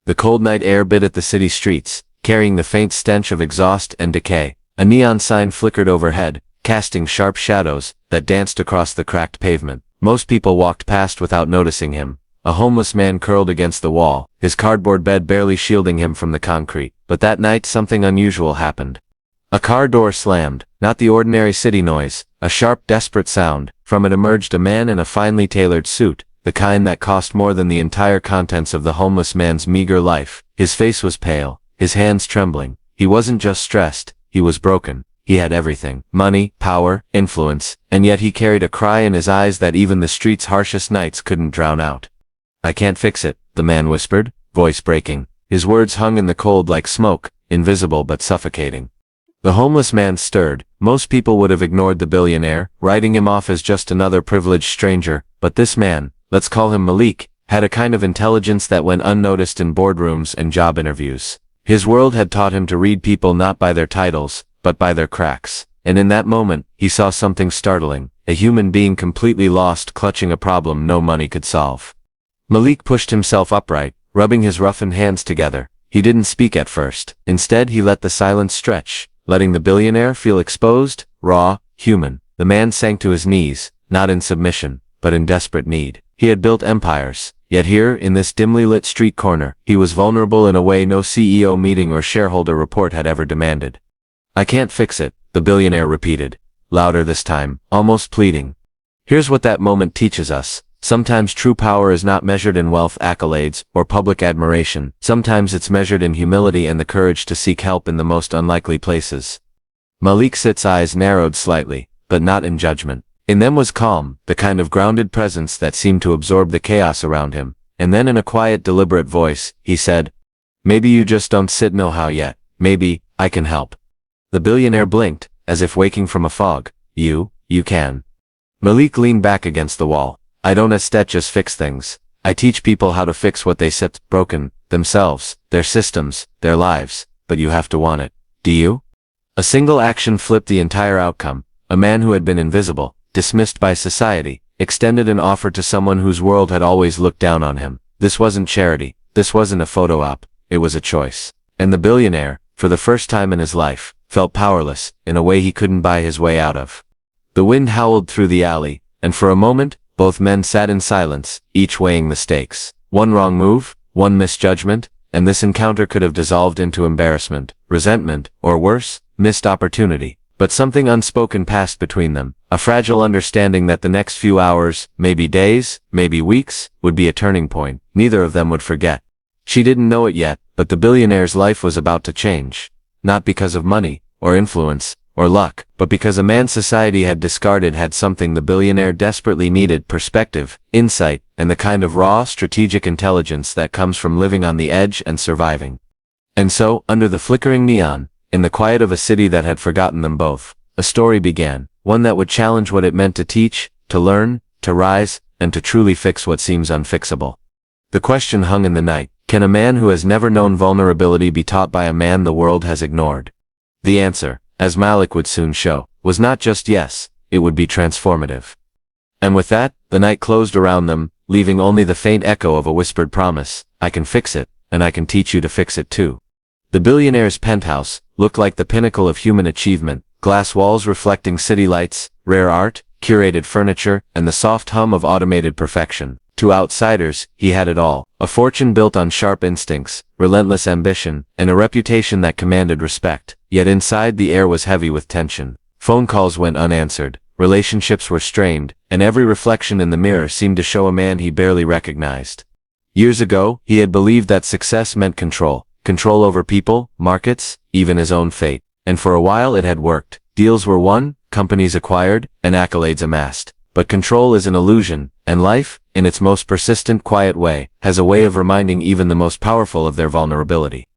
The cold night air bit at the city streets, carrying the faint stench of exhaust and decay. A neon sign flickered overhead, casting sharp shadows that danced across the cracked pavement. Most people walked past without noticing him. A homeless man curled against the wall, his cardboard bed barely shielding him from the concrete. But that night something unusual happened. A car door slammed, not the ordinary city noise, a sharp, desperate sound. From it emerged a man in a finely tailored suit, the kind that cost more than the entire contents of the homeless man's meager life. His face was pale, his hands trembling. He wasn't just stressed, he was broken. He had everything: money, power, influence, and yet he carried a cry in his eyes that even the street's harshest nights couldn't drown out. "I can't fix it," the man whispered, voice breaking. His words hung in the cold like smoke, invisible but suffocating. The homeless man stirred. Most people would have ignored the billionaire, writing him off as just another privileged stranger, but this man, let's call him Malik, had a kind of intelligence that went unnoticed in boardrooms and job interviews. His world had taught him to read people not by their titles, but by their cracks. And in that moment, he saw something startling: a human being completely lost, clutching a problem no money could solve. Malik pushed himself upright, rubbing his roughened hands together. He didn't speak at first. Instead, he let the silence stretch, letting the billionaire feel exposed, raw, human. The man sank to his knees, not in submission, but in desperate need. He had built empires, yet here, in this dimly lit street corner, he was vulnerable in a way no CEO meeting or shareholder report had ever demanded. "I can't fix it," the billionaire repeated, louder this time, almost pleading. Here's what that moment teaches us. Sometimes true power is not measured in wealth, accolades, or public admiration. Sometimes it's measured in humility and the courage to seek help in the most unlikely places. Malik's eyes narrowed slightly, but not in judgment. In them was calm, the kind of grounded presence that seemed to absorb the chaos around him. And then in a quiet, deliberate voice, he said, "Maybe you just don't know how yet. Maybe I can help." The billionaire blinked, as if waking from a fog. You can." Malik leaned back against the wall. "I don't just fix things. I teach people how to fix what they set broken, themselves, their systems, their lives. But you have to want it. Do you?" A single action flipped the entire outcome. A man who had been invisible, dismissed by society, extended an offer to someone whose world had always looked down on him. This wasn't charity. This wasn't a photo op. It was a choice. And the billionaire, for the first time in his life, felt powerless, in a way he couldn't buy his way out of. The wind howled through the alley, and for a moment, both men sat in silence, each weighing the stakes. One wrong move, one misjudgment, and this encounter could have dissolved into embarrassment, resentment, or worse, missed opportunity. But something unspoken passed between them, a fragile understanding that the next few hours, maybe days, maybe weeks, would be a turning point. Neither of them would forget. She didn't know it yet, but the billionaire's life was about to change. Not because of money, or influence, or luck, but because a man society had discarded had something the billionaire desperately needed: perspective, insight, and the kind of raw, strategic intelligence that comes from living on the edge and surviving. And so, under the flickering neon, in the quiet of a city that had forgotten them both, a story began, one that would challenge what it meant to teach, to learn, to rise, and to truly fix what seems unfixable. The question hung in the night: can a man who has never known vulnerability be taught by a man the world has ignored? The answer, as Malik would soon show, was not just yes, it would be transformative. And with that, the night closed around them, leaving only the faint echo of a whispered promise: "I can fix it, and I can teach you to fix it too." The billionaire's penthouse looked like the pinnacle of human achievement: glass walls reflecting city lights, rare art, curated furniture, and the soft hum of automated perfection. To outsiders, he had it all: a fortune built on sharp instincts, relentless ambition, and a reputation that commanded respect. Yet inside, the air was heavy with tension. Phone calls went unanswered, relationships were strained, and every reflection in the mirror seemed to show a man he barely recognized. Years ago, he had believed that success meant control. Control over people, markets, even his own fate. And for a while it had worked. Deals were won, companies acquired, and accolades amassed. But control is an illusion, and life, in its most persistent, quiet way, has a way of reminding even the most powerful of their vulnerability.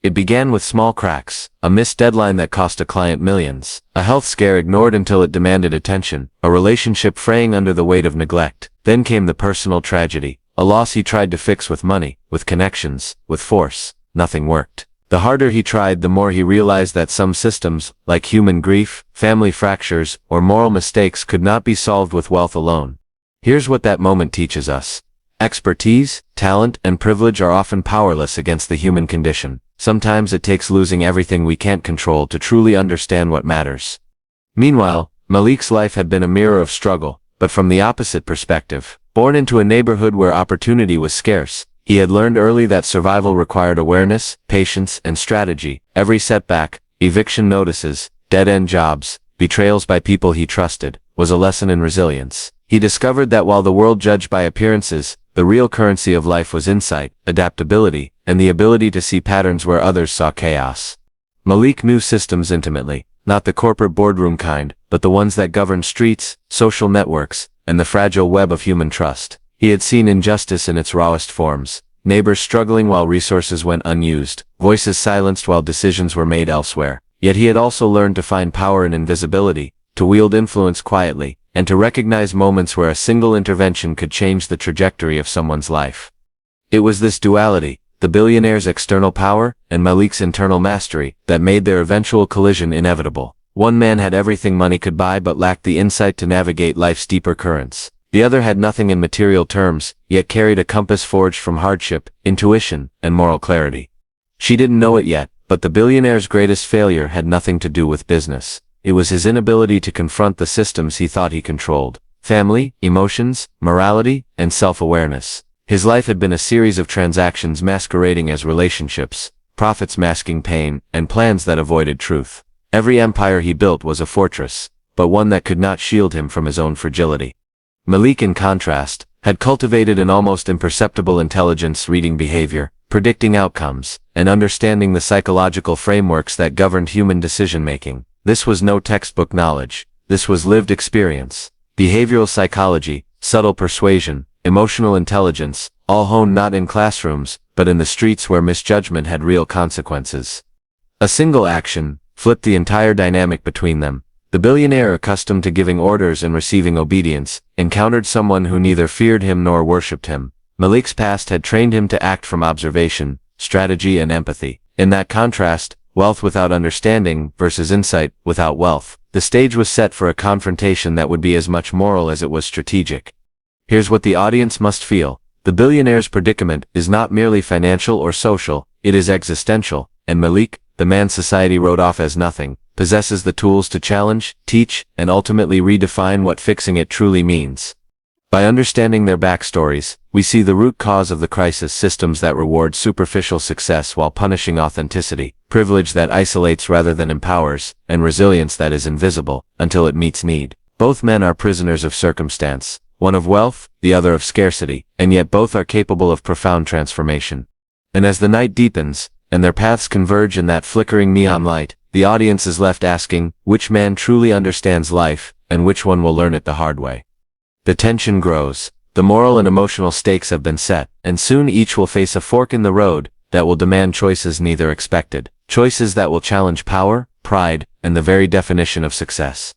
It began with small cracks: a missed deadline that cost a client millions, a health scare ignored until it demanded attention, a relationship fraying under the weight of neglect. Then came the personal tragedy, a loss he tried to fix with money, with connections, with force. Nothing worked. The harder he tried, the more he realized that some systems, like human grief, family fractures, or moral mistakes, could not be solved with wealth alone. Here's what that moment teaches us. Expertise, talent, and privilege are often powerless against the human condition. Sometimes it takes losing everything we can't control to truly understand what matters. Meanwhile, Malik's life had been a mirror of struggle, but from the opposite perspective. Born into a neighborhood where opportunity was scarce, he had learned early that survival required awareness, patience, and strategy. Every setback, eviction notices, dead-end jobs, betrayals by people he trusted, was a lesson in resilience. He discovered that while the world judged by appearances, the real currency of life was insight, adaptability, and the ability to see patterns where others saw chaos. Malik knew systems intimately, not the corporate boardroom kind, but the ones that govern streets, social networks, and the fragile web of human trust. He had seen injustice in its rawest forms, neighbors struggling while resources went unused, voices silenced while decisions were made elsewhere. Yet he had also learned to find power in invisibility, to wield influence quietly, and to recognize moments where a single intervention could change the trajectory of someone's life. It was this duality, the billionaire's external power and Malik's internal mastery, that made their eventual collision inevitable. One man had everything money could buy but lacked the insight to navigate life's deeper currents. The other had nothing in material terms, yet carried a compass forged from hardship, intuition, and moral clarity. She didn't know it yet, but the billionaire's greatest failure had nothing to do with business. It was his inability to confront the systems he thought he controlled: family, emotions, morality, and self-awareness. His life had been a series of transactions masquerading as relationships, profits masking pain, and plans that avoided truth. Every empire he built was a fortress, but one that could not shield him from his own fragility. Malik, in contrast, had cultivated an almost imperceptible intelligence reading behavior, predicting outcomes, and understanding the psychological frameworks that governed human decision-making. This was no textbook knowledge. This was lived experience. Behavioral psychology, subtle persuasion, emotional intelligence, all honed not in classrooms, but in the streets where misjudgment had real consequences. A single action flipped the entire dynamic between them. The billionaire, accustomed to giving orders and receiving obedience, encountered someone who neither feared him nor worshipped him. Malik's past had trained him to act from observation, strategy, and empathy. In that contrast, wealth without understanding versus insight without wealth, the stage was set for a confrontation that would be as much moral as it was strategic. Here's what the audience must feel. The billionaire's predicament is not merely financial or social, it is existential, and Malik, the man society wrote off as nothing, possesses the tools to challenge, teach, and ultimately redefine what fixing it truly means. By understanding their backstories, we see the root cause of the crisis: systems that reward superficial success while punishing authenticity, privilege that isolates rather than empowers, and resilience that is invisible until it meets need. Both men are prisoners of circumstance, one of wealth, the other of scarcity, and yet both are capable of profound transformation. And as the night deepens, and their paths converge in that flickering neon light, the audience is left asking, which man truly understands life, and which one will learn it the hard way? The tension grows. The moral and emotional stakes have been set, and soon each will face a fork in the road that will demand choices neither expected, choices that will challenge power, pride, and the very definition of success.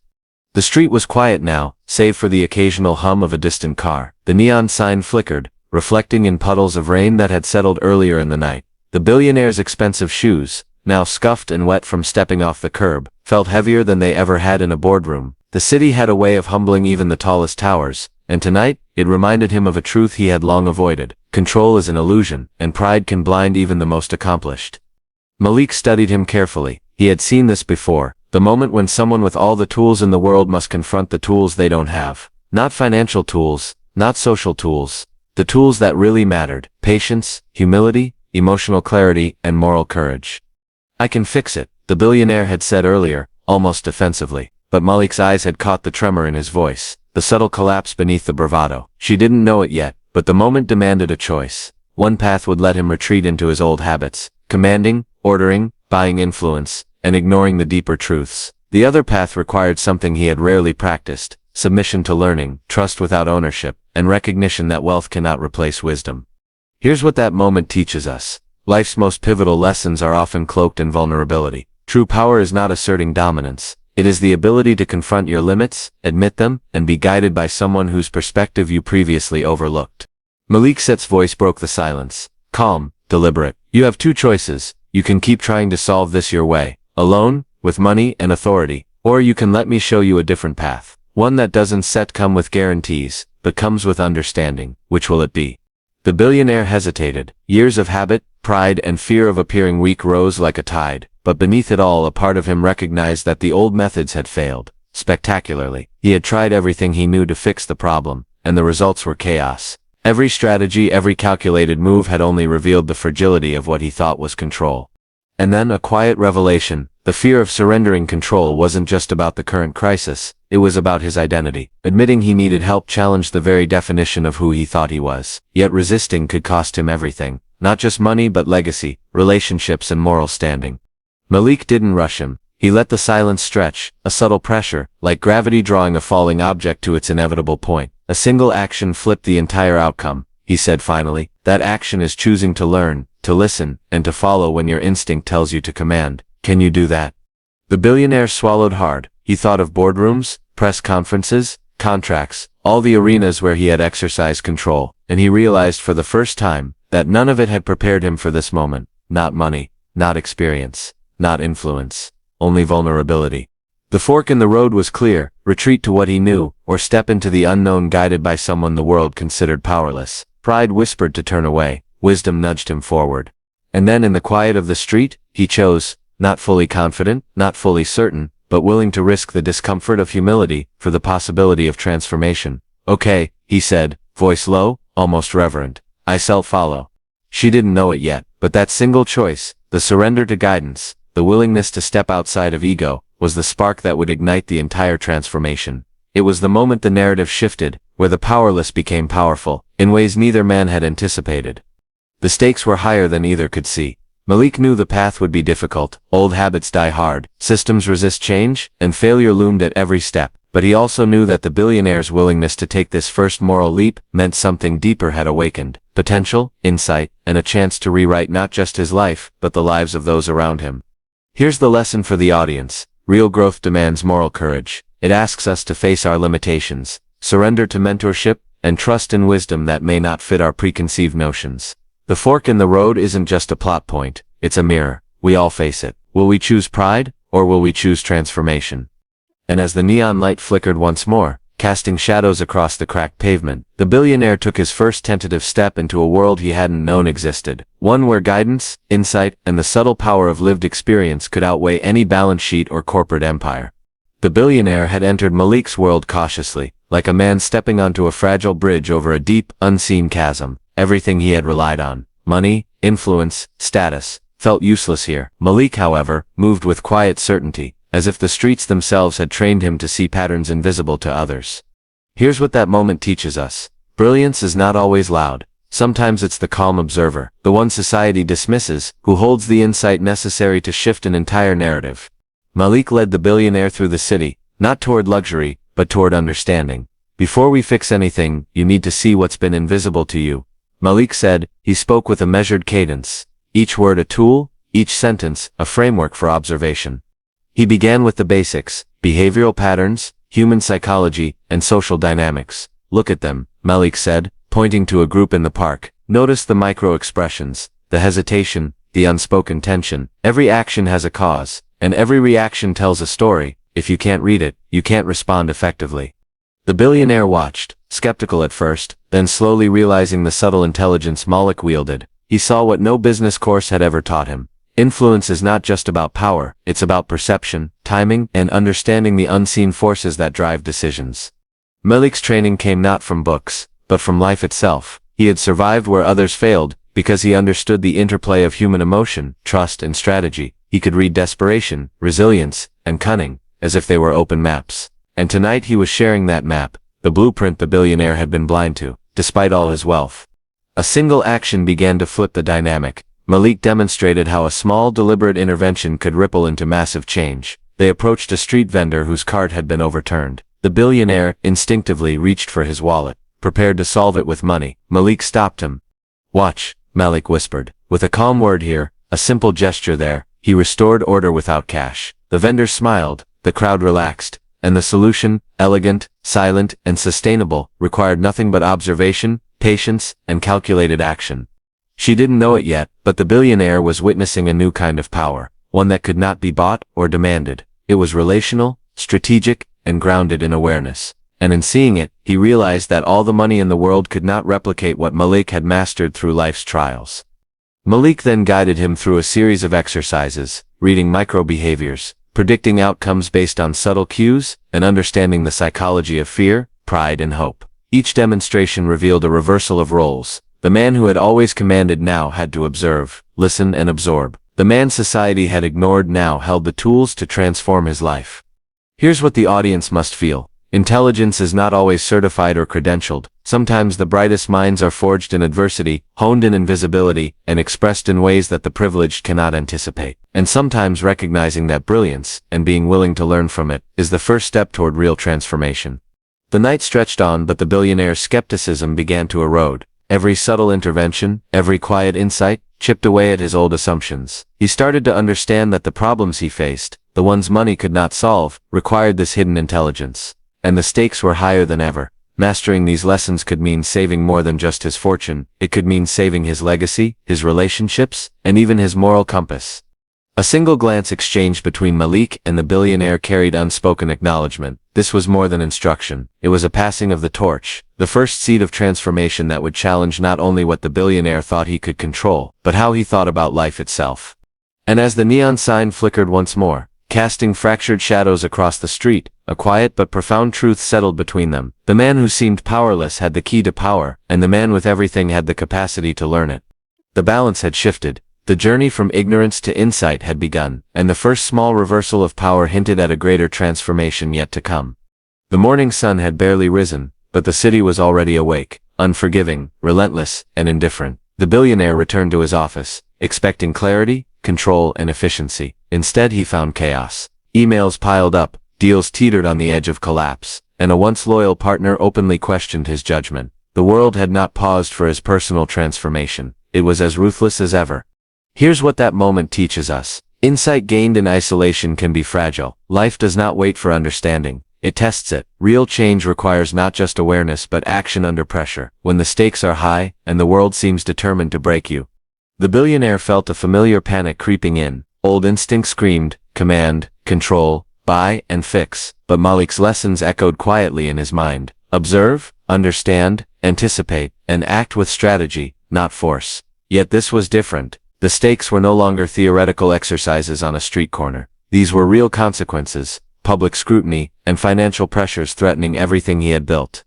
The street was quiet now, save for the occasional hum of a distant car. The neon sign flickered, reflecting in puddles of rain that had settled earlier in the night. The billionaire's expensive shoes, now scuffed and wet from stepping off the curb, felt heavier than they ever had in a boardroom. The city had a way of humbling even the tallest towers, and tonight, it reminded him of a truth he had long avoided: control is an illusion, and pride can blind even the most accomplished. Malik studied him carefully. He had seen this before, the moment when someone with all the tools in the world must confront the tools they don't have. Not financial tools, not social tools, the tools that really mattered: patience, humility, emotional clarity, and moral courage. "I can fix it," the billionaire had said earlier, almost defensively. But Malik's eyes had caught the tremor in his voice, the subtle collapse beneath the bravado. She didn't know it yet, but the moment demanded a choice. One path would let him retreat into his old habits, commanding, ordering, buying influence, and ignoring the deeper truths. The other path required something he had rarely practiced: submission to learning, trust without ownership, and recognition that wealth cannot replace wisdom. Here's what that moment teaches us. Life's most pivotal lessons are often cloaked in vulnerability. True power is not asserting dominance. It is the ability to confront your limits, admit them, and be guided by someone whose perspective you previously overlooked. Malik's voice broke the silence, calm, deliberate. "You have two choices. You can keep trying to solve this your way, alone, with money and authority, or you can let me show you a different path. One that doesn't come with guarantees, but comes with understanding. Which will it be?" The billionaire hesitated. Years of habit, pride, and fear of appearing weak rose like a tide, but beneath it all a part of him recognized that the old methods had failed. Spectacularly. He had tried everything he knew to fix the problem, and the results were chaos. Every strategy, every calculated move had only revealed the fragility of what he thought was control. And then a quiet revelation. The fear of surrendering control wasn't just about the current crisis, it was about his identity. Admitting he needed help challenged the very definition of who he thought he was. Yet resisting could cost him everything. Not just money but legacy, relationships and moral standing. Malik didn't rush him. He let the silence stretch, a subtle pressure, like gravity drawing a falling object to its inevitable point. A single action flipped the entire outcome, he said finally. That action is choosing to learn, to listen, and to follow when your instinct tells you to command. Can you do that? The billionaire swallowed hard. He thought of boardrooms, press conferences, contracts, all the arenas where he had exercised control, and he realized for the first time that none of it had prepared him for this moment. Not money, not experience, not influence, only vulnerability. The fork in the road was clear: retreat to what he knew, or step into the unknown guided by someone the world considered powerless. Pride whispered to turn away, wisdom nudged him forward. And then in the quiet of the street, he chose, not fully confident, not fully certain, but willing to risk the discomfort of humility for the possibility of transformation. Okay, he said, voice low, almost reverent. I'll follow. She didn't know it yet, but that single choice, the surrender to guidance, the willingness to step outside of ego, was the spark that would ignite the entire transformation. It was the moment the narrative shifted, where the powerless became powerful, in ways neither man had anticipated. The stakes were higher than either could see. Malik knew the path would be difficult, old habits die hard, systems resist change, and failure loomed at every step. But he also knew that the billionaire's willingness to take this first moral leap meant something deeper had awakened: potential, insight, and a chance to rewrite not just his life, but the lives of those around him. Here's the lesson for the audience. Real growth demands moral courage. It asks us to face our limitations, surrender to mentorship, and trust in wisdom that may not fit our preconceived notions. The fork in the road isn't just a plot point, it's a mirror. We all face it. Will we choose pride, or will we choose transformation? And as the neon light flickered once more, casting shadows across the cracked pavement, the billionaire took his first tentative step into a world he hadn't known existed. One where guidance, insight, and the subtle power of lived experience could outweigh any balance sheet or corporate empire. The billionaire had entered Malik's world cautiously, like a man stepping onto a fragile bridge over a deep, unseen chasm. Everything he had relied on, money, influence, status, felt useless here. Malik, however, moved with quiet certainty, as if the streets themselves had trained him to see patterns invisible to others. Here's what that moment teaches us. Brilliance is not always loud. Sometimes it's the calm observer, the one society dismisses, who holds the insight necessary to shift an entire narrative. Malik led the billionaire through the city, not toward luxury, but toward understanding. Before we fix anything, you need to see what's been invisible to you, Malik said. He spoke with a measured cadence, each word a tool, each sentence a framework for observation. He began with the basics: behavioral patterns, human psychology, and social dynamics. Look at them, Malik said, pointing to a group in the park. Notice the micro-expressions, the hesitation, the unspoken tension. Every action has a cause, and every reaction tells a story. If you can't read it, you can't respond effectively. The billionaire watched, skeptical at first, then slowly realizing the subtle intelligence Malik wielded. He saw what no business course had ever taught him. Influence is not just about power, it's about perception, timing, and understanding the unseen forces that drive decisions. Malik's training came not from books, but from life itself. He had survived where others failed, because he understood the interplay of human emotion, trust, and strategy. He could read desperation, resilience, and cunning, as if they were open maps. And tonight he was sharing that map, the blueprint the billionaire had been blind to, despite all his wealth. A single action began to flip the dynamic. Malik demonstrated how a small, deliberate intervention could ripple into massive change. They approached a street vendor whose cart had been overturned. The billionaire instinctively reached for his wallet, prepared to solve it with money. Malik stopped him. Watch, Malik whispered. With a calm word here, a simple gesture there, he restored order without cash. The vendor smiled, the crowd relaxed, and the solution, elegant, silent, and sustainable, required nothing but observation, patience, and calculated action. She didn't know it yet, but the billionaire was witnessing a new kind of power, one that could not be bought or demanded. It was relational, strategic, and grounded in awareness. and in seeing it, he realized that all the money in the world could not replicate what Malik had mastered through life's trials. Malik then guided him through a series of exercises, reading micro-behaviors, predicting outcomes based on subtle cues, and understanding the psychology of fear, pride, and hope. Each demonstration revealed a reversal of roles. The man who had always commanded now had to observe, listen, and absorb. The man society had ignored now held the tools to transform his life. Here's what the audience must feel. Intelligence is not always certified or credentialed. Sometimes the brightest minds are forged in adversity, honed in invisibility, and expressed in ways that the privileged cannot anticipate. And sometimes recognizing that brilliance, and being willing to learn from it, is the first step toward real transformation. The night stretched on, but the billionaire's skepticism began to erode. Every subtle intervention, every quiet insight, chipped away at his old assumptions. He started to understand that the problems he faced, the ones money could not solve, required this hidden intelligence. And the stakes were higher than ever. Mastering these lessons could mean saving more than just his fortune. It could mean saving his legacy, his relationships, and even his moral compass. A single glance exchanged between Malik and the billionaire carried unspoken acknowledgement. This was more than instruction. It was a passing of the torch, the first seed of transformation that would challenge not only what the billionaire thought he could control, but how he thought about life itself. And as the neon sign flickered once more, casting fractured shadows across the street, a quiet but profound truth settled between them. The man who seemed powerless had the key to power, and the man with everything had the capacity to learn it. The balance had shifted. The journey from ignorance to insight had begun, and the first small reversal of power hinted at a greater transformation yet to come. The morning sun had barely risen, but the city was already awake, unforgiving, relentless, and indifferent. The billionaire returned to his office, expecting clarity, control, and efficiency. Instead, he found chaos. Emails piled up, deals teetered on the edge of collapse, and a once loyal partner openly questioned his judgment. The world had not paused for his personal transformation. It was as ruthless as ever. Here's what that moment teaches us. Insight gained in isolation can be fragile. Life does not wait for understanding. It tests it. Real change requires not just awareness but action under pressure, when the stakes are high and the world seems determined to break you. The billionaire felt a familiar panic creeping in. Old instincts screamed, command, control, buy, and fix. But Malik's lessons echoed quietly in his mind. Observe, understand, anticipate, and act with strategy, not force. Yet this was different. The stakes were no longer theoretical exercises on a street corner. These were real consequences, public scrutiny, and financial pressures threatening everything he had built.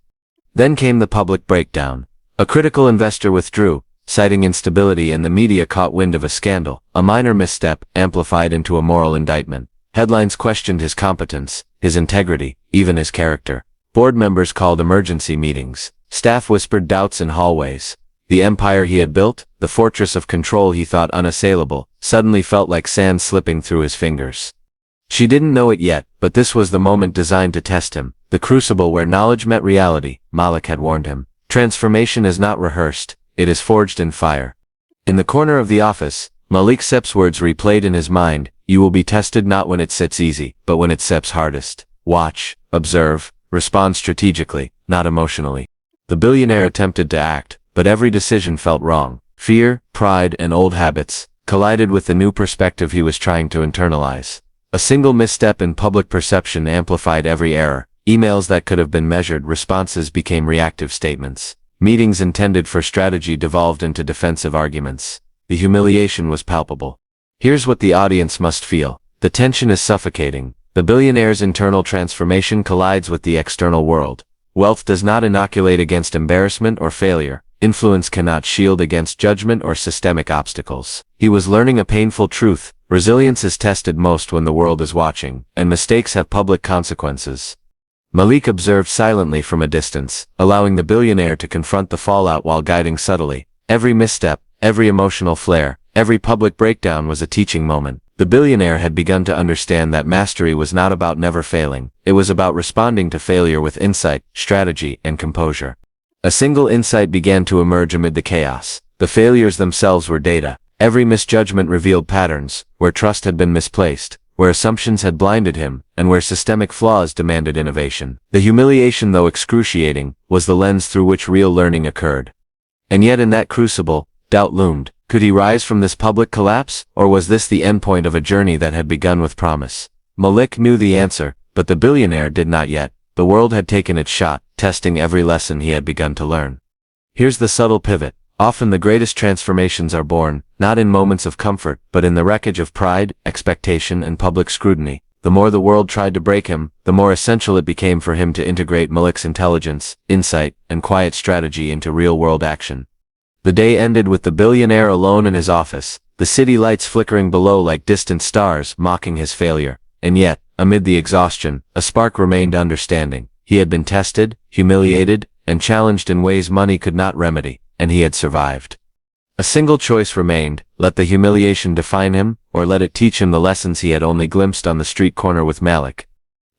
Then came the public breakdown. A critical investor withdrew, citing instability, and the media caught wind of a scandal. A minor misstep amplified into a moral indictment. Headlines questioned his competence, his integrity, even his character. Board members called emergency meetings. Staff whispered doubts in hallways. The empire he had built, the fortress of control he thought unassailable, suddenly felt like sand slipping through his fingers. She didn't know it yet, but this was the moment designed to test him, the crucible where knowledge met reality. Malik had warned him. Transformation is not rehearsed, it is forged in fire. In the corner of the office, Malik Sepp's words replayed in his mind. You will be tested not when it sits easy, but when it steps hardest. Watch, observe, respond strategically, not emotionally. The billionaire attempted to act, but every decision felt wrong. Fear, pride, and old habits collided with the new perspective he was trying to internalize. A single misstep in public perception amplified every error. Emails that could have been measured responses became reactive statements. Meetings intended for strategy devolved into defensive arguments. The humiliation was palpable. Here's what the audience must feel. The tension is suffocating. The billionaire's internal transformation collides with the external world. Wealth does not inoculate against embarrassment or failure. Influence cannot shield against judgment or systemic obstacles. He was learning a painful truth. Resilience is tested most when the world is watching, and mistakes have public consequences. Malik observed silently from a distance, allowing the billionaire to confront the fallout while guiding subtly. Every misstep, every emotional flare, every public breakdown was a teaching moment. The billionaire had begun to understand that mastery was not about never failing. It was about responding to failure with insight, strategy, and composure. A single insight began to emerge amid the chaos. The failures themselves were data. Every misjudgment revealed patterns, where trust had been misplaced, where assumptions had blinded him, and where systemic flaws demanded innovation. The humiliation, though excruciating, was the lens through which real learning occurred. And yet in that crucible, doubt loomed. Could he rise from this public collapse, or was this the endpoint of a journey that had begun with promise? Malik knew the answer, but the billionaire did not yet. The world had taken its shot, testing every lesson he had begun to learn. Here's the subtle pivot. Often the greatest transformations are born, not in moments of comfort, but in the wreckage of pride, expectation, and public scrutiny. The more the world tried to break him, the more essential it became for him to integrate Malik's intelligence, insight, and quiet strategy into real-world action. The day ended with the billionaire alone in his office, the city lights flickering below like distant stars, mocking his failure. And yet, amid the exhaustion, a spark remained understanding. He had been tested, humiliated, and challenged in ways money could not remedy, and he had survived. A single choice remained: let the humiliation define him, or let it teach him the lessons he had only glimpsed on the street corner with Malik.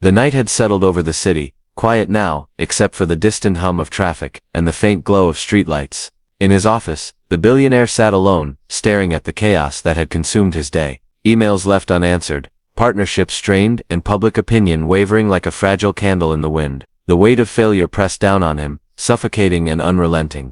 The night had settled over the city, quiet now, except for the distant hum of traffic and the faint glow of streetlights. In his office, the billionaire sat alone, staring at the chaos that had consumed his day. Emails left unanswered, partnerships strained, and public opinion wavering like a fragile candle in the wind. The weight of failure pressed down on him, suffocating and unrelenting.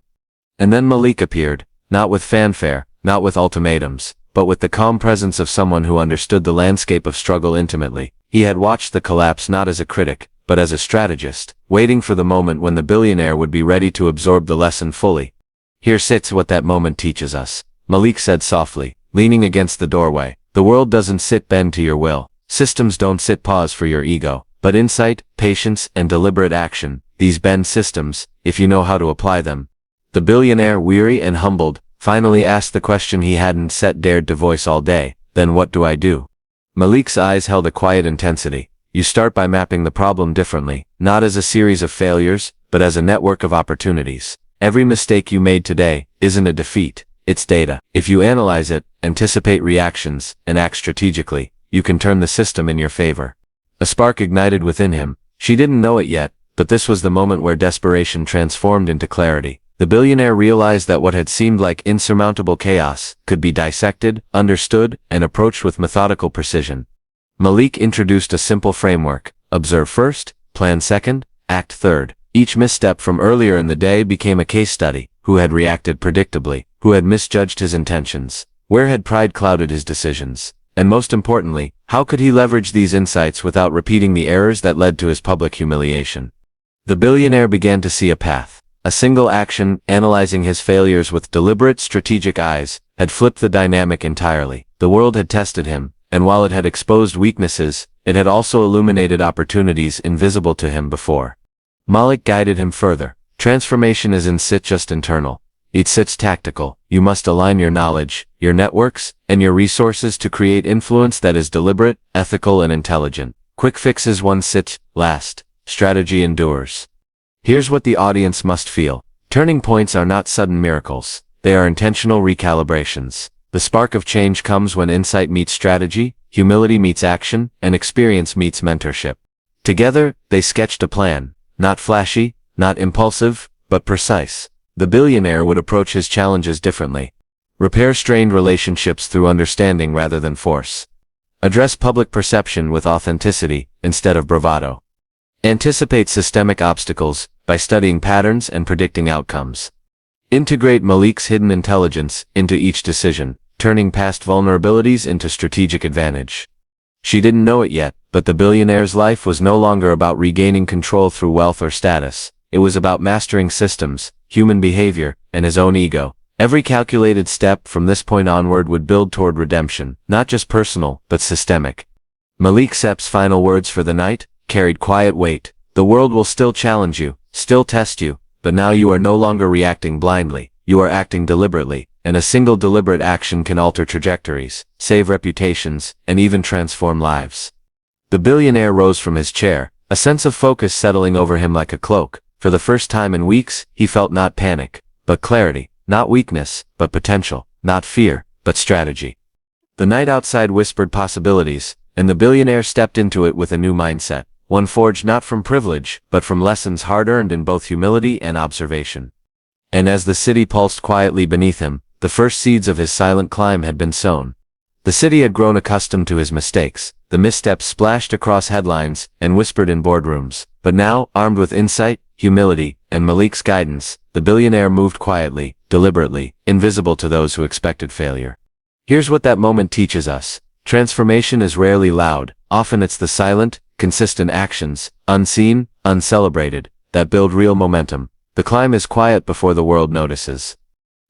And then Malik appeared, not with fanfare, not with ultimatums, but with the calm presence of someone who understood the landscape of struggle intimately. He had watched the collapse not as a critic, but as a strategist, waiting for the moment when the billionaire would be ready to absorb the lesson fully. Here sits what that moment teaches us, Malik said softly, leaning against the doorway. The world doesn't sit bend to your will. Systems don't sit pause for your ego. But insight, patience, and deliberate action, these bend systems, if you know how to apply them. The billionaire, weary and humbled, finally asked the question he hadn't dared to voice all day: then what do I do? Malik's eyes held a quiet intensity. You start by mapping the problem differently, not as a series of failures, but as a network of opportunities. Every mistake you made today isn't a defeat, it's data. If you analyze it, anticipate reactions, and act strategically, you can turn the system in your favor. A spark ignited within him. She didn't know it yet, but this was the moment where desperation transformed into clarity. The billionaire realized that what had seemed like insurmountable chaos could be dissected, understood, and approached with methodical precision. Malik introduced a simple framework: observe first, plan second, act third. Each misstep from earlier in the day became a case study. Who had reacted predictably? Who had misjudged his intentions? Where had pride clouded his decisions? And most importantly, how could he leverage these insights without repeating the errors that led to his public humiliation? The billionaire began to see a path. A single action, analyzing his failures with deliberate, strategic eyes, had flipped the dynamic entirely. The world had tested him, and while it had exposed weaknesses, it had also illuminated opportunities invisible to him before. Malik guided him further. Transformation isn't just internal. It sits tactical. You must align your knowledge, your networks, and your resources to create influence that is deliberate, ethical, and intelligent. Quick fixes once sit, last. Strategy endures. Here's what the audience must feel. Turning points are not sudden miracles. They are intentional recalibrations. The spark of change comes when insight meets strategy, humility meets action, and experience meets mentorship. Together, they sketched a plan. Not flashy, not impulsive, but precise. The billionaire would approach his challenges differently. Repair strained relationships through understanding rather than force. Address public perception with authenticity instead of bravado. Anticipate systemic obstacles by studying patterns and predicting outcomes. Integrate Malik's hidden intelligence into each decision, turning past vulnerabilities into strategic advantage. She didn't know it yet, but the billionaire's life was no longer about regaining control through wealth or status. It was about mastering systems, human behavior, and his own ego. Every calculated step from this point onward would build toward redemption, not just personal, but systemic. Malik Sepp's final words for the night carried quiet weight. The world will still challenge you, still test you, but now you are no longer reacting blindly. You are acting deliberately, and a single deliberate action can alter trajectories, save reputations, and even transform lives. The billionaire rose from his chair, a sense of focus settling over him like a cloak. For the first time in weeks, he felt not panic, but clarity, not weakness, but potential, not fear, but strategy. The night outside whispered possibilities, and the billionaire stepped into it with a new mindset, one forged not from privilege, but from lessons hard-earned in both humility and observation. And as the city pulsed quietly beneath him, the first seeds of his silent climb had been sown. The city had grown accustomed to his mistakes. The missteps splashed across headlines and whispered in boardrooms. But now, armed with insight, humility, and Malik's guidance, the billionaire moved quietly, deliberately, invisible to those who expected failure. Here's what that moment teaches us. Transformation is rarely loud. Often it's the silent, consistent actions, unseen, uncelebrated, that build real momentum. The climb is quiet before the world notices.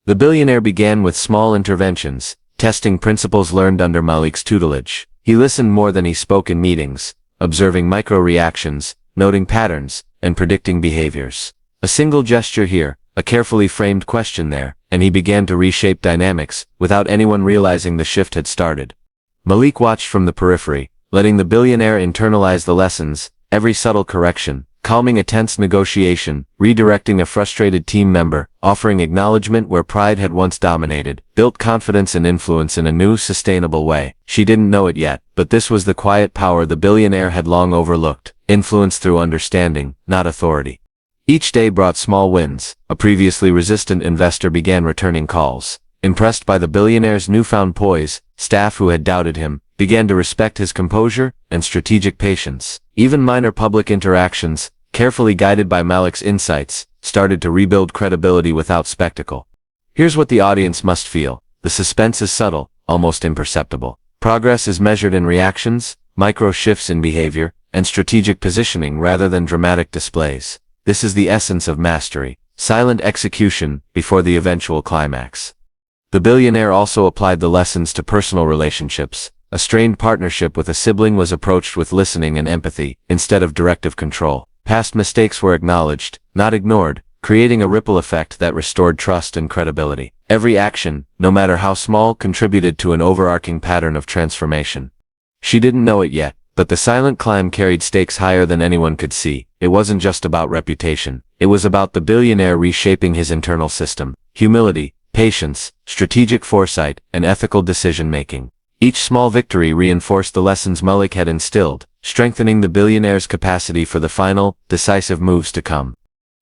The billionaire began with small interventions, testing principles learned under Malik's tutelage. He listened more than he spoke in meetings, observing micro-reactions, noting patterns, and predicting behaviors. A single gesture here, a carefully framed question there, and he began to reshape dynamics, without anyone realizing the shift had started. Malik watched from the periphery, letting the billionaire internalize the lessons, every subtle correction, calming a tense negotiation, redirecting a frustrated team member, offering acknowledgement where pride had once dominated, built confidence and influence in a new, sustainable way. She didn't know it yet, but this was the quiet power the billionaire had long overlooked, influence through understanding, not authority. Each day brought small wins. A previously resistant investor began returning calls. Impressed by the billionaire's newfound poise, staff who had doubted him began to respect his composure and strategic patience. Even minor public interactions, carefully guided by Malik's insights, started to rebuild credibility without spectacle. Here's what the audience must feel. The suspense is subtle, almost imperceptible. Progress is measured in reactions, micro shifts in behavior, and strategic positioning rather than dramatic displays. This is the essence of mastery, silent execution before the eventual climax. The billionaire also applied the lessons to personal relationships. A strained partnership with a sibling was approached with listening and empathy, instead of directive control. Past mistakes were acknowledged, not ignored, creating a ripple effect that restored trust and credibility. Every action, no matter how small, contributed to an overarching pattern of transformation. She didn't know it yet, but the silent climb carried stakes higher than anyone could see. It wasn't just about reputation. It was about the billionaire reshaping his internal system. Humility, patience, strategic foresight, and ethical decision-making. Each small victory reinforced the lessons Malik had instilled, strengthening the billionaire's capacity for the final, decisive moves to come.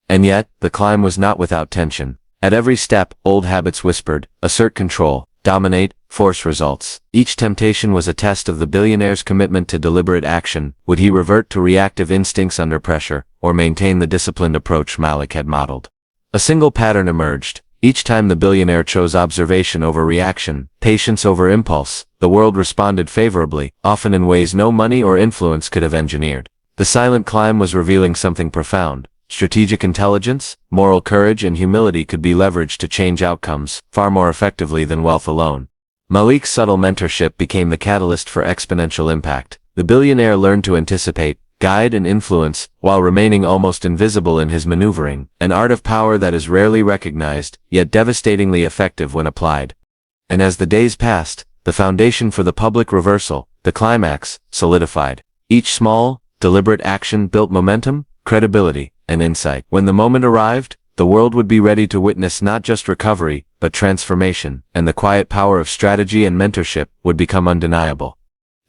And yet, the climb was not without tension. At every step, old habits whispered, assert control, dominate, force results. Each temptation was a test of the billionaire's commitment to deliberate action. Would he revert to reactive instincts under pressure, or maintain the disciplined approach Malik had modeled? A single pattern emerged. Each time the billionaire chose observation over reaction, patience over impulse, the world responded favorably, often in ways no money or influence could have engineered. The silent climb was revealing something profound. Strategic intelligence, moral courage, and humility could be leveraged to change outcomes far more effectively than wealth alone. Malik's subtle mentorship became the catalyst for exponential impact. The billionaire learned to anticipate, guide, and influence, while remaining almost invisible in his maneuvering, an art of power that is rarely recognized, yet devastatingly effective when applied. And as the days passed, the foundation for the public reversal, the climax, solidified. Each small, deliberate action built momentum, credibility, and insight. When the moment arrived, the world would be ready to witness not just recovery, but transformation, and the quiet power of strategy and mentorship would become undeniable.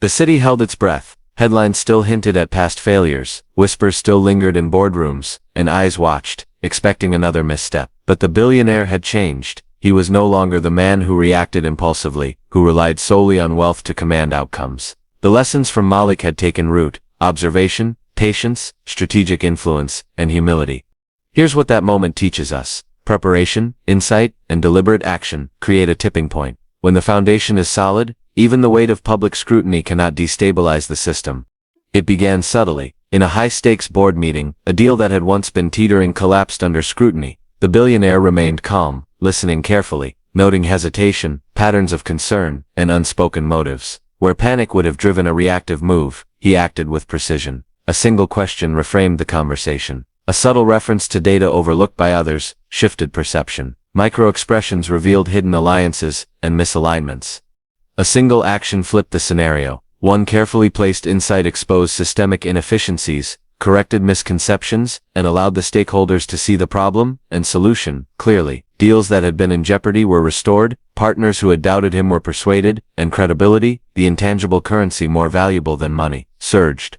The city held its breath. Headlines still hinted at past failures, whispers still lingered in boardrooms, and eyes watched, expecting another misstep. But the billionaire had changed. He was no longer the man who reacted impulsively, who relied solely on wealth to command outcomes. The lessons from Malik had taken root: observation, patience, strategic influence, and humility. Here's what that moment teaches us. Preparation, insight, and deliberate action create a tipping point. When the foundation is solid, even the weight of public scrutiny cannot destabilize the system. It began subtly. In a high-stakes board meeting, a deal that had once been teetering collapsed under scrutiny. The billionaire remained calm, listening carefully, noting hesitation, patterns of concern, and unspoken motives. Where panic would have driven a reactive move, he acted with precision. A single question reframed the conversation. A subtle reference to data overlooked by others shifted perception. Micro-expressions revealed hidden alliances and misalignments. A single action flipped the scenario. One carefully placed insight exposed systemic inefficiencies, corrected misconceptions, and allowed the stakeholders to see the problem and solution clearly. Deals that had been in jeopardy were restored, partners who had doubted him were persuaded, and credibility, the intangible currency more valuable than money, surged.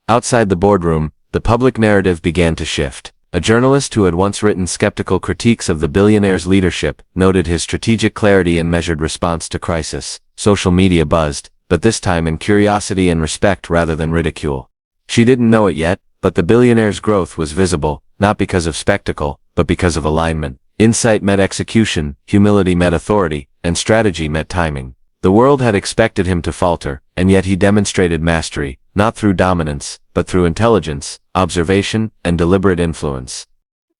Outside the boardroom, the public narrative began to shift. A journalist who had once written skeptical critiques of the billionaire's leadership noted his strategic clarity and measured response to crisis. Social media buzzed, but this time in curiosity and respect rather than ridicule. She didn't know it yet, but the billionaire's growth was visible, not because of spectacle, but because of alignment. Insight met execution, humility met authority, and strategy met timing. The world had expected him to falter, and yet he demonstrated mastery, not through dominance, but through intelligence, observation, and deliberate influence.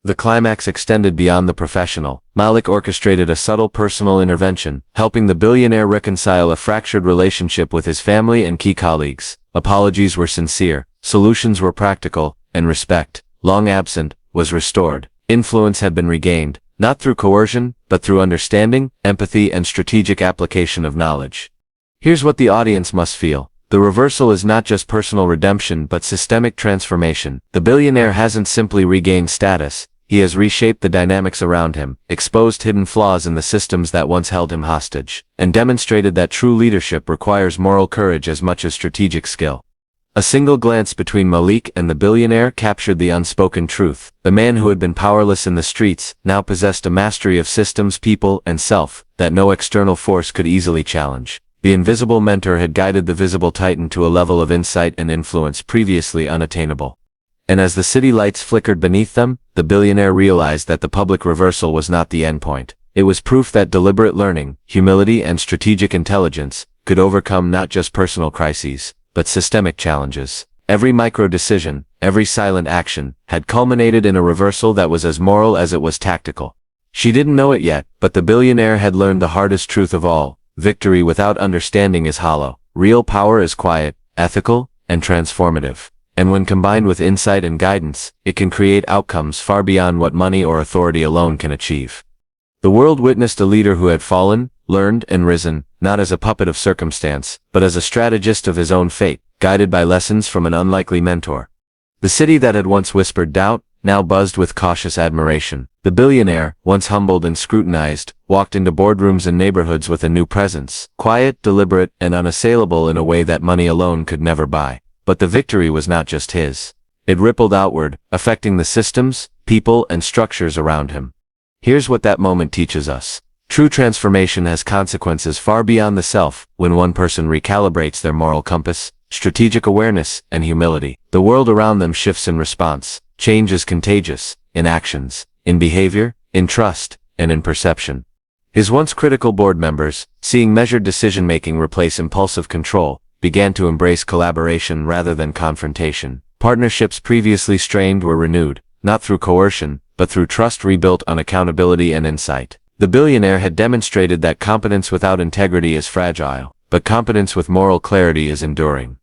The climax extended beyond the professional. Malik orchestrated a subtle personal intervention, helping the billionaire reconcile a fractured relationship with his family and key colleagues. Apologies were sincere, solutions were practical, and respect, long absent, was restored. Influence had been regained, not through coercion, but through understanding, empathy, and strategic application of knowledge. Here's what the audience must feel. The reversal is not just personal redemption but systemic transformation. The billionaire hasn't simply regained status, he has reshaped the dynamics around him, exposed hidden flaws in the systems that once held him hostage, and demonstrated that true leadership requires moral courage as much as strategic skill. A single glance between Malik and the billionaire captured the unspoken truth. The man who had been powerless in the streets now possessed a mastery of systems, people, and self that no external force could easily challenge. The invisible mentor had guided the visible titan to a level of insight and influence previously unattainable. And as the city lights flickered beneath them, the billionaire realized that the public reversal was not the endpoint. It was proof that deliberate learning, humility, and strategic intelligence could overcome not just personal crises, but systemic challenges. Every micro-decision, every silent action, had culminated in a reversal that was as moral as it was tactical. She didn't know it yet, but the billionaire had learned the hardest truth of all. Victory without understanding is hollow. Real power is quiet, ethical, and transformative. And when combined with insight and guidance, it can create outcomes far beyond what money or authority alone can achieve. The world witnessed a leader who had fallen, learned, and risen, not as a puppet of circumstance, but as a strategist of his own fate, guided by lessons from an unlikely mentor. The city that had once whispered doubt, now buzzed with cautious admiration. The billionaire, once humbled and scrutinized, walked into boardrooms and neighborhoods with a new presence, quiet, deliberate, and unassailable in a way that money alone could never buy. But the victory was not just his. It rippled outward, affecting the systems, people, and structures around him. Here's what that moment teaches us. True transformation has consequences far beyond the self. When one person recalibrates their moral compass, strategic awareness, and humility, the world around them shifts in response. Change is contagious, in actions, in behavior, in trust, and in perception. His once critical board members, seeing measured decision-making replace impulsive control, began to embrace collaboration rather than confrontation. Partnerships previously strained were renewed, not through coercion, but through trust rebuilt on accountability and insight. The billionaire had demonstrated that competence without integrity is fragile, but competence with moral clarity is enduring.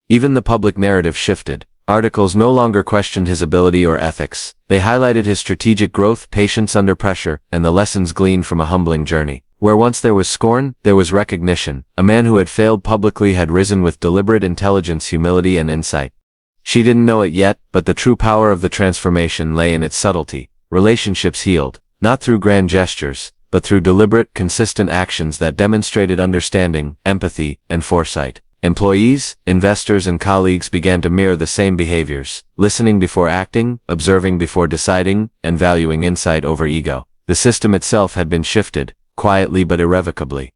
Even the public narrative shifted. Articles no longer questioned his ability or ethics. They highlighted his strategic growth, patience under pressure, and the lessons gleaned from a humbling journey. Where once there was scorn, there was recognition. A man who had failed publicly had risen with deliberate intelligence, humility, and insight. She didn't know it yet, but the true power of the transformation lay in its subtlety. Relationships healed, not through grand gestures, but through deliberate, consistent actions that demonstrated understanding, empathy, and foresight. Employees, investors, and colleagues began to mirror the same behaviors, listening before acting, observing before deciding, and valuing insight over ego. The system itself had been shifted, quietly but irrevocably.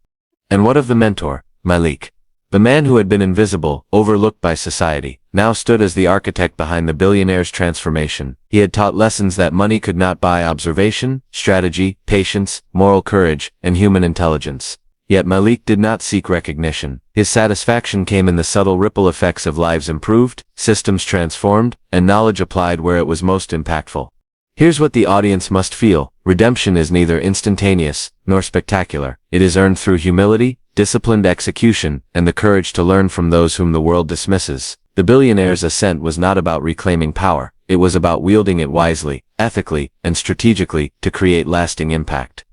And what of the mentor, Malik? The man who had been invisible, overlooked by society, now stood as the architect behind the billionaire's transformation. He had taught lessons that money could not buy: observation, strategy, patience, moral courage, and human intelligence. Yet Malik did not seek recognition. His satisfaction came in the subtle ripple effects of lives improved, systems transformed, and knowledge applied where it was most impactful. Here's what the audience must feel. Redemption is neither instantaneous nor spectacular. It is earned through humility, disciplined execution, and the courage to learn from those whom the world dismisses. The billionaire's ascent was not about reclaiming power. It was about wielding it wisely, ethically, and strategically to create lasting impact.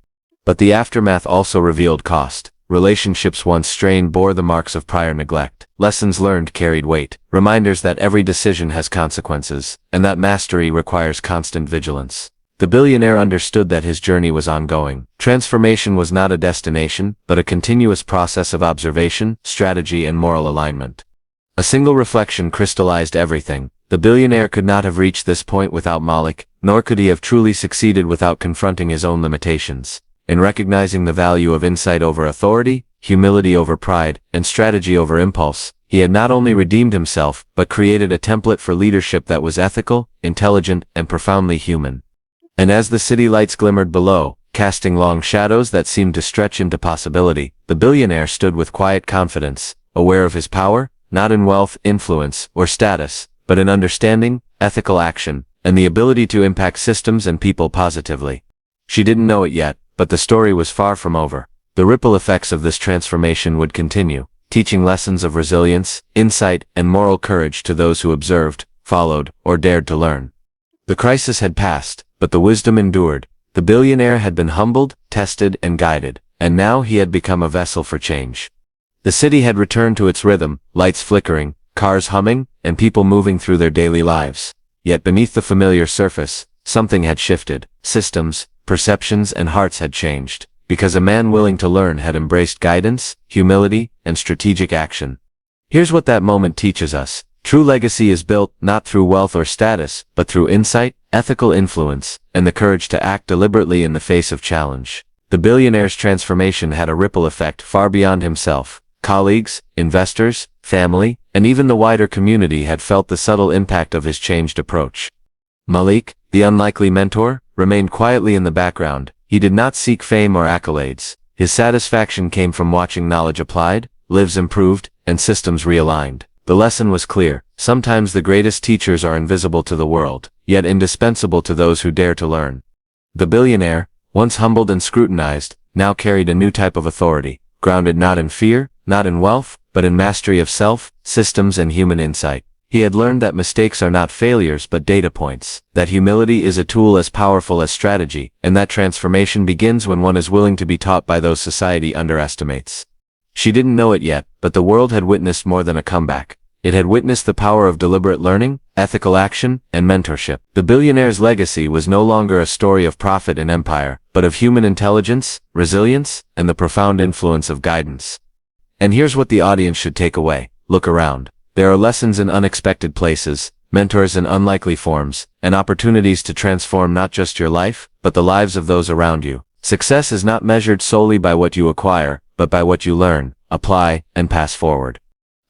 But the aftermath also revealed cost. Relationships once strained bore the marks of prior neglect. Lessons learned carried weight. Reminders that every decision has consequences, and that mastery requires constant vigilance. The billionaire understood that his journey was ongoing. Transformation was not a destination, but a continuous process of observation, strategy, and moral alignment. A single reflection crystallized everything. The billionaire could not have reached this point without Malik, nor could he have truly succeeded without confronting his own limitations. In recognizing the value of insight over authority, humility over pride, and strategy over impulse, he had not only redeemed himself, but created a template for leadership that was ethical, intelligent, and profoundly human. And as the city lights glimmered below, casting long shadows that seemed to stretch into possibility, the billionaire stood with quiet confidence, aware of his power, not in wealth, influence, or status, but in understanding, ethical action, and the ability to impact systems and people positively. She didn't know it yet, but the story was far from over. The ripple effects of this transformation would continue, teaching lessons of resilience, insight, and moral courage to those who observed, followed, or dared to learn. The crisis had passed, but the wisdom endured. The billionaire had been humbled, tested, and guided, and now he had become a vessel for change. The city had returned to its rhythm, lights flickering, cars humming, and people moving through their daily lives. Yet beneath the familiar surface, something had shifted. Systems, perceptions, and hearts had changed, because a man willing to learn had embraced guidance, humility, and strategic action. Here's what that moment teaches us. True legacy is built not through wealth or status, but through insight, ethical influence, and the courage to act deliberately in the face of challenge. The billionaire's transformation had a ripple effect far beyond himself. Colleagues, investors, family, and even the wider community had felt the subtle impact of his changed approach. Malik, the unlikely mentor, remained quietly in the background. He did not seek fame or accolades. His satisfaction came from watching knowledge applied, lives improved, and systems realigned. The lesson was clear. Sometimes the greatest teachers are invisible to the world, yet indispensable to those who dare to learn. The billionaire, once humbled and scrutinized, now carried a new type of authority, grounded not in fear, not in wealth, but in mastery of self, systems, and human insight. He had learned that mistakes are not failures but data points, that humility is a tool as powerful as strategy, and that transformation begins when one is willing to be taught by those society underestimates. She didn't know it yet, but the world had witnessed more than a comeback. It had witnessed the power of deliberate learning, ethical action, and mentorship. The billionaire's legacy was no longer a story of profit and empire, but of human intelligence, resilience, and the profound influence of guidance. And here's what the audience should take away. Look around. There are lessons in unexpected places, mentors in unlikely forms, and opportunities to transform not just your life, but the lives of those around you. Success is not measured solely by what you acquire, but by what you learn, apply, and pass forward.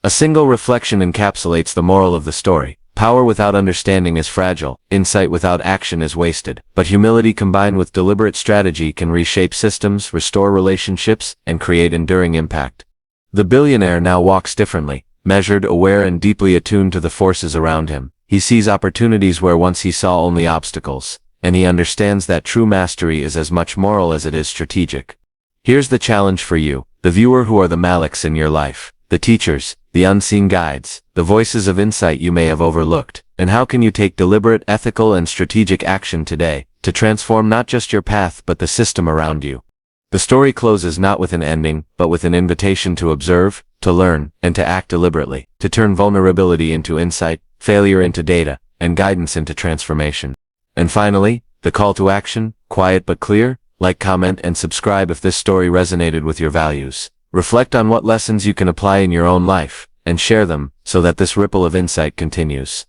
A single reflection encapsulates the moral of the story. Power without understanding is fragile, insight without action is wasted, but humility combined with deliberate strategy can reshape systems, restore relationships, and create enduring impact. The billionaire now walks differently, measured, aware, and deeply attuned to the forces around him. He sees opportunities where once he saw only obstacles, and he understands that true mastery is as much moral as it is strategic. Here's the challenge for you, the viewer who are the Maliks in your life, the teachers, the unseen guides, the voices of insight you may have overlooked. And how can you take deliberate, ethical, and strategic action today to transform not just your path but the system around you? The story closes not with an ending, but with an invitation to observe, to learn, and to act deliberately, to turn vulnerability into insight, failure into data, and guidance into transformation. And finally, the call to action, quiet but clear. Like, comment, and subscribe if this story resonated with your values. Reflect on what lessons you can apply in your own life, and share them, so that this ripple of insight continues.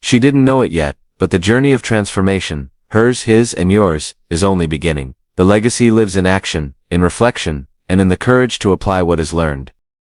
She didn't know it yet, but the journey of transformation, hers, his, and yours, is only beginning. The legacy lives in action, in reflection, and in the courage to apply what is learned.